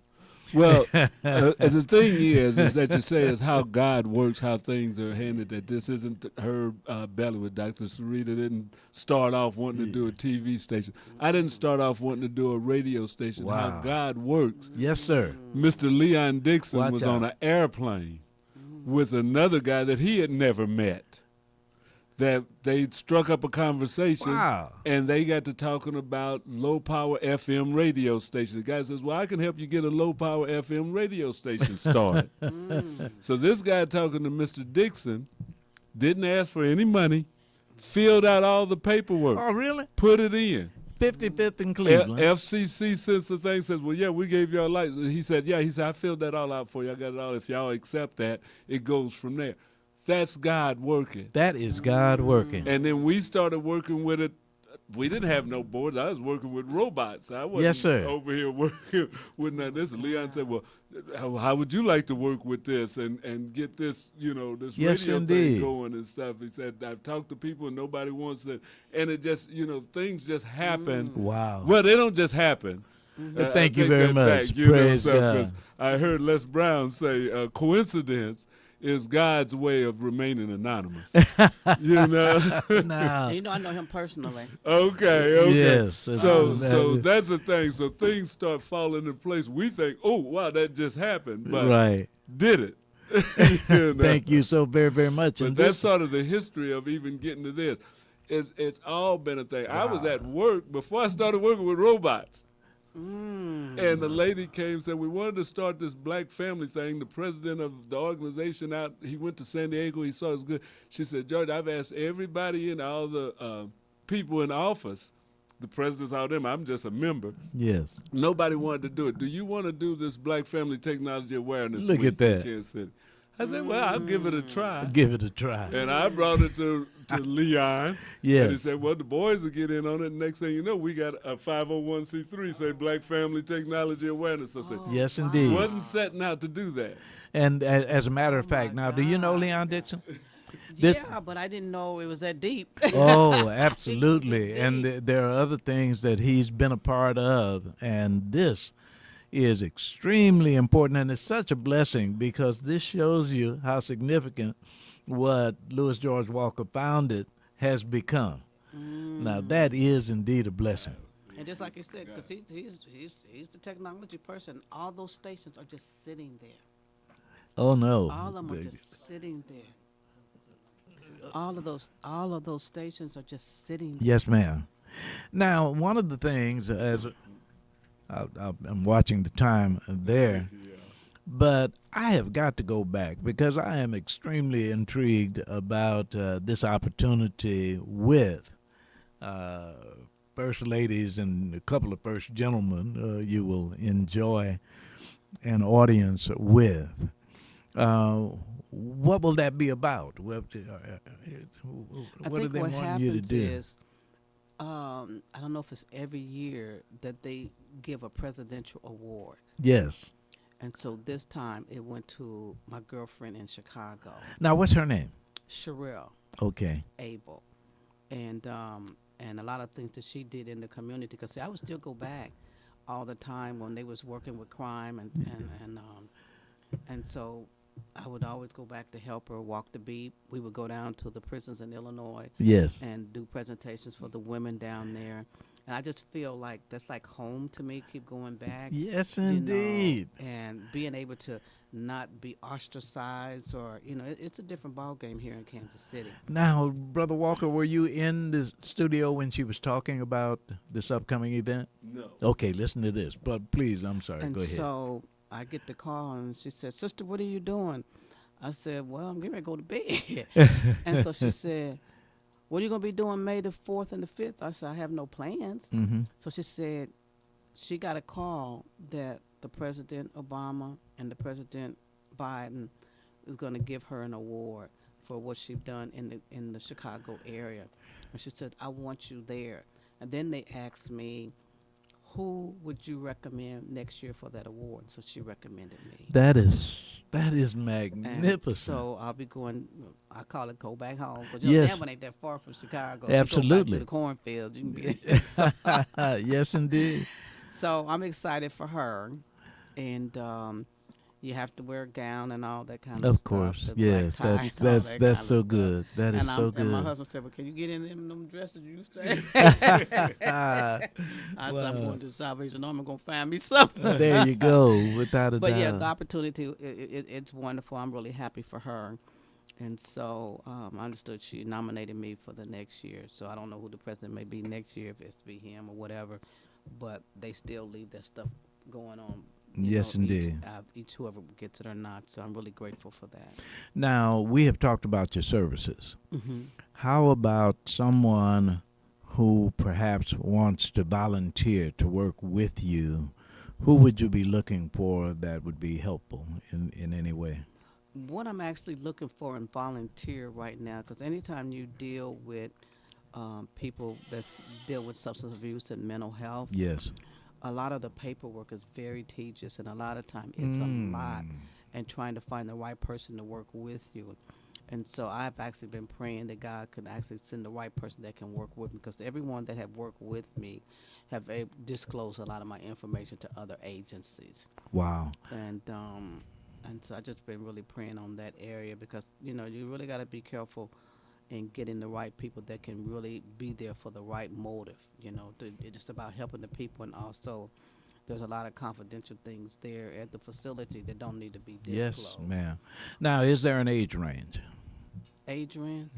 Well, the thing is that you say is how God works, how things are handled, that this isn't her belly with Dr. Sarita didn't start off wanting to do a TV station. I didn't start off wanting to do a radio station. Wow. How God works. Yes, sir. Mr. Leon Dixon Watch was out. on an airplane with another guy that he had never met. That they struck up a conversation, Wow. and they got to talking about low-power FM radio stations. The guy says, well, I can help you get a low-power FM radio station started. So this guy talking to Mr. Dixon didn't ask for any money, filled out all the paperwork, Oh, really? put it in. 55th in Cleveland. FCC sends the thing, says, well, yeah, we gave y'all license. He said, I filled that all out for you. I got it all. If y'all accept that, it goes from there. That's God working. That is God working. And then we started working with it. We didn't have no boards. I was working with robots. I wasn't Yes, sir. over here working with none of this. Leon said, well, how would you like to work with this and get this, this Yes, radio indeed. thing going and stuff? He said, I've talked to people and nobody wants it. And it just, things just happen. Wow. Well, they don't just happen. Thank I you take very that much. back, Praise so, God. 'cause I heard Les Brown say, coincidence is God's way of remaining anonymous. And Now, you know, I know him personally. Okay. yes. So that's the thing. So things start falling in place. We think, oh wow, that just happened, but right. did it? Thank you so very, very much. But And that's this, sort of the history of even getting to this. It's all been a thing. I was at work before I started working with robots. And the lady came and said, we wanted to start this black family thing. The president of the organization he went to San Diego. He saw it was good. She said, George, I've asked everybody in all the people in office, the presidents, all them, I'm just a member. yes. Nobody wanted to do it. Do you want to do this Black Family Technology Awareness Look Week at that. in Kansas City? I said, well, I'll give it a try. Give it a try. And I brought it to Leon. Yes. And he said, well, the boys will get in on it. Next thing you know, we got a 501c3, say Black Family Technology Awareness. So I said, Yes, indeed. wasn't setting out to do that. And as a matter of fact, now, do you know Leon Dixon? This- Yeah, but I didn't know it was that deep. Oh, absolutely. And there are other things that he's been a part of. And this is extremely important. And it's such a blessing because this shows you how significant what Louis George Walker founded has become. Now, that is indeed a blessing. And just like you said, because he's the technology person, all those stations are just sitting there. Oh, no. All of them are just sitting there. All of those stations are just sitting there. Yes, ma'am. Now, one of the things, as I'm watching the time there, but I have got to go back because I am extremely intrigued about this opportunity with first ladies and a couple of first gentlemen you will enjoy an audience with. What will that be about? What I do think they what want you to happens do? is, I don't know if it's every year that they give a presidential award. Yes. And so this time it went to my girlfriend in Chicago, Now, what's her name? Sherelle Okay. Abel. And a lot of things that she did in the community. Because I would still go back all the time when they was working with crime and so I would always go back to help her walk the beat. We would go down to the prisons in Illinois Yes. and do presentations for the women down there. And I just feel like that's like home to me, keep going back. Yes, you know, indeed. and being able to not be ostracized or, it's a different ball game here in Kansas City. Now, Brother Walker, were you in the studio when she was talking about this upcoming event? No. Okay, listen to this. But please, I'm sorry. And Go ahead. so I get the call and she said, "Sister, what are you doing?" I said, "Well, I'm getting ready to go to bed." And so she said, "What are you going to be doing May the 4th and the 5th?" I said, "I have no plans." Mm-hmm. So she said she got a call that the President Obama and the President Biden is going to give her an award for what she's done in the Chicago area. And she said, "I want you there." And then they asked me, "Who would you recommend next year for that award?" So she recommended me. That is And magnificent. so I'll be going, I call it go back home. But Yes. Hammond ain't that far from Chicago. Absolutely. You go back to the cornfields. You can be Yes, indeed. So I'm excited for her. And you have to wear a gown and all that kind of Of stuff. course. the black Yes, tie and all that's that so kind of stuff. good. That is so And my good. husband said, "Well, can you get in them dresses you say?" I said, "I'm going to Salvation Army. I'm going to find me something." There you go, without a But doubt. yeah, the opportunity, it's wonderful. I'm really happy for her. And so I understood she nominated me for the next year. So I don't know who the president may be next year, if it's to be him or whatever. But they still leave that stuff going on. Yes, indeed. Each whoever gets it or not. So I'm really grateful for that. Now, we have talked about your services. Mm-hmm. How about someone who perhaps wants to volunteer to work with you? Who would you be looking for that would be helpful in any way? what I'm actually looking for in volunteer right now, because anytime you deal with people that deal with substance abuse and mental health, Yes. a lot of the paperwork is very tedious, and a lot of time it's a lot, Mm. and trying to find the right person to work with you. And so I've actually been praying that God could actually send the right person that can work with me, because everyone that have worked with me have disclosed a lot of my information to other agencies. Wow. And so I just been really praying on that area, because you really got to be careful in getting the right people that can really be there for the right motive. It's just about helping the people, and also there's a lot of confidential things there at the facility that don't need to be Yes, disclosed. ma'am. Now, is there an age range? Adrian,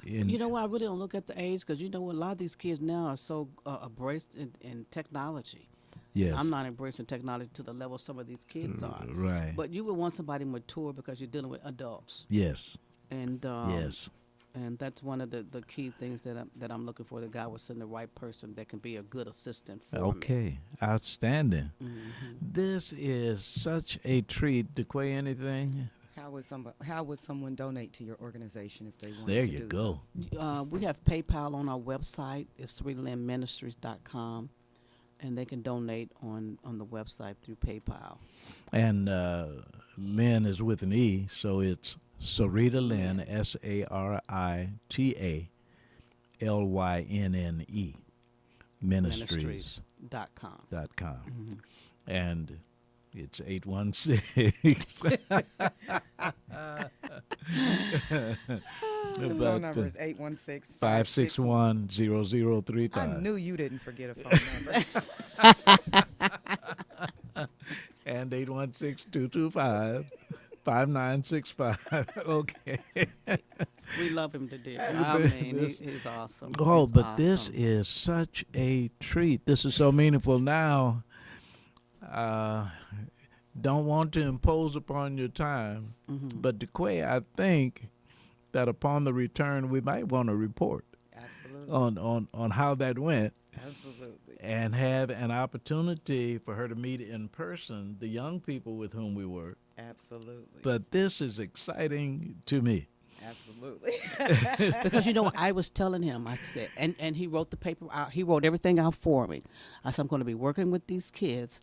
In, you know what? I really don't look at the age, because a lot of these kids now are so embraced in technology. yes. I'm not embracing technology to the level some of these kids are. Right. But you would want somebody mature, because you're dealing with adults, Yes. and Yes. and that's one of the key things that I'm looking for. That God will send the right person that can be a good assistant for me. Okay. Outstanding. Mhm. This is such a treat. DeQuay, anything? How would someone donate to your organization if they wanted There to you do go. We have PayPal on our website. It's 3landministries.com, and they can donate on the website through PayPal. And Lynn is with an E, so it's Sarita Lynn, SARITALYNNE, Ministries.com. Ministries.com. And it's 816. The phone number is 816 561 I 0035. knew you didn't forget a phone number. And 816-225-5965. Okay. We love him to death. I mean, he's awesome. Oh, He's but this awesome. is such a treat. This is so meaningful now. Don't want to impose upon your time, Mhm. but DeQuay, I think that upon the return, we might want to report Absolutely. on how that went, Absolutely. and have an opportunity for her to meet in person the young people with whom we work. Absolutely. But this is exciting to me. Absolutely. Because I was telling him, I said, and he wrote the paper out. He wrote everything out for me. I said, I'm going to be working with these kids.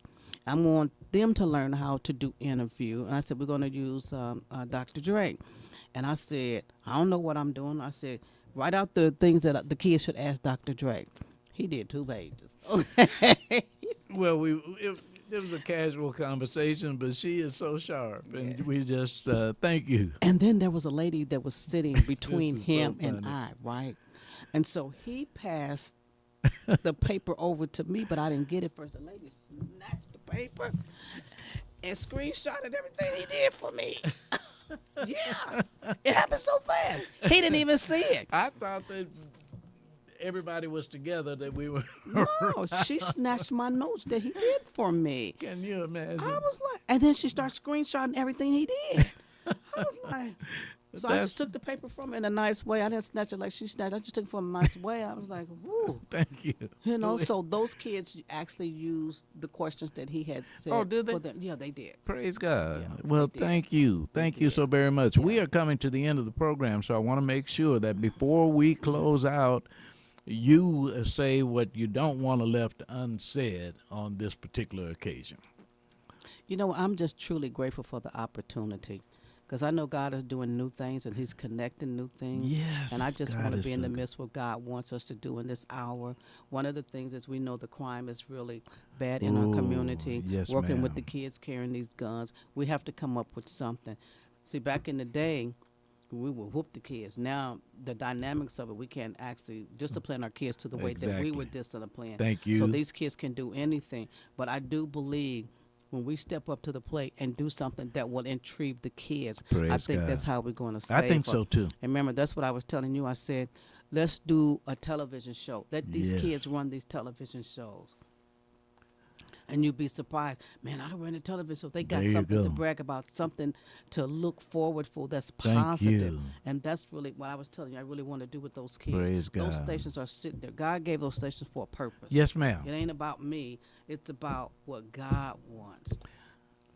I want them to learn how to do interview. And I said, we're going to use Dr. Drake. And I said, I don't know what I'm doing. I said, write out the things that the kids should ask Dr. Drake. He did 2 pages. Well, it was a casual conversation, but she is so sharp, and Yes. we just thank you. And then there was a lady that was sitting between is so him and funny. I, right? And so he passed the paper over to me, but I didn't get it first. The lady snatched the paper and screenshotted everything he did for me. Yeah, it happened so fast. He didn't even see it. I thought that everybody was together, that we were. No, she snatched my notes that he did for me. Can you imagine? I was like, and then she started screenshotting everything he did. I was like, so I That's- just took the paper from her in a nice way. I didn't snatch it like she snatched. I just took it from a nice way. I was like, woo. Thank you. So those kids actually used the questions that he had said. Oh, did they? For them. Yeah, they did. Praise God. Yeah, Well, they did. thank you. Thank you so very much. We are coming to the end of the program, so I want to make sure that before we close out, you say what you don't want to left unsaid on this particular occasion. I'm just truly grateful for the opportunity, because I know God is doing new things and He's connecting new things. Yes, And I just God want to is be in so the good. midst what God wants us to do in this hour. One of the things is we know the crime is really bad in our Ooh, community. yes, Working with ma'am. the kids carrying these guns, we have to come up with something. See, back in the day, we would whoop the kids. Now, the dynamics of it, we can't actually discipline our kids to the way that we would Exactly. discipline. Thank you. So these kids can do anything. But I do believe when we step up to the plate and do something that will intrigue the kids, I Praise think God. that's how we're going to save I think them. so too. And remember, that's what I was telling you. I said, let's do a television show. Let these Yes. kids run these television shows. And you'd be surprised, man, I ran a television show. They got There you something to go. brag about, something to look forward for that's Thank positive. you. And that's really what I was telling you I really want to do with those kids. Praise Those God. stations are sitting there. God gave those stations for a purpose. Yes, ma'am. It ain't about me. It's about what God wants.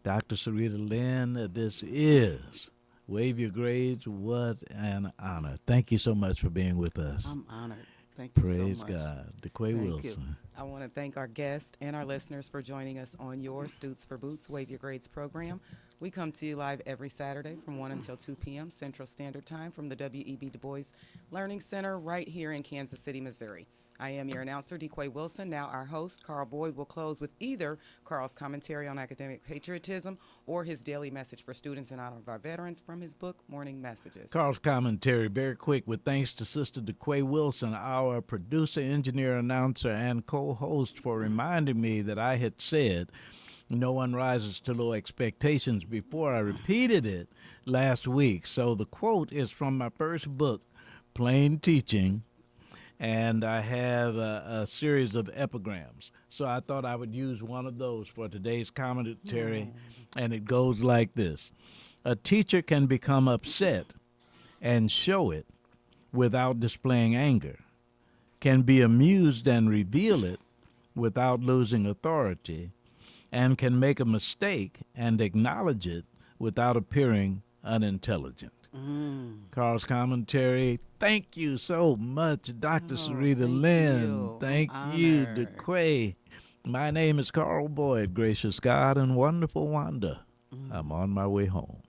Dr. Sarita Lynn, this is Wave Your Grades, what an honor. Thank you so much for being with us. I'm honored. Thank you Praise so much. God. DeQuay Thank you. Wilson. I want to thank our guests and our listeners for joining us on your Stutes for Boots Wave Your Grades program. We come to you live every Saturday from 1 until 2 p.m. Central Standard Time from the W.E.B. Du Bois Learning Center right here in Kansas City, Missouri. I am your announcer, DeQuay Wilson. Now our host, Carl Boyd, will close with either Carl's commentary on academic patriotism or his daily message for students in honor of our veterans from his book, Morning Messages. Carl's commentary, very quick, with thanks to Sister DeQuay Wilson, our producer, engineer, announcer, and co-host, for reminding me that I had said no one rises to low expectations before I repeated it last week. So the quote is from my first book, Plain Teaching, and I have a series of epigrams. So I thought I would use one of those for today's commentary, and it goes like this. A teacher can become upset and show it without displaying anger, can be amused and reveal it without losing authority, and can make a mistake and acknowledge it without appearing unintelligent. Carl's commentary. Thank you so much, Dr. Sarita thank Lynn. you. Thank I'm you, honored. DeQuay. My name is Carl Boyd. Gracious God and wonderful Wanda. I'm on my way home.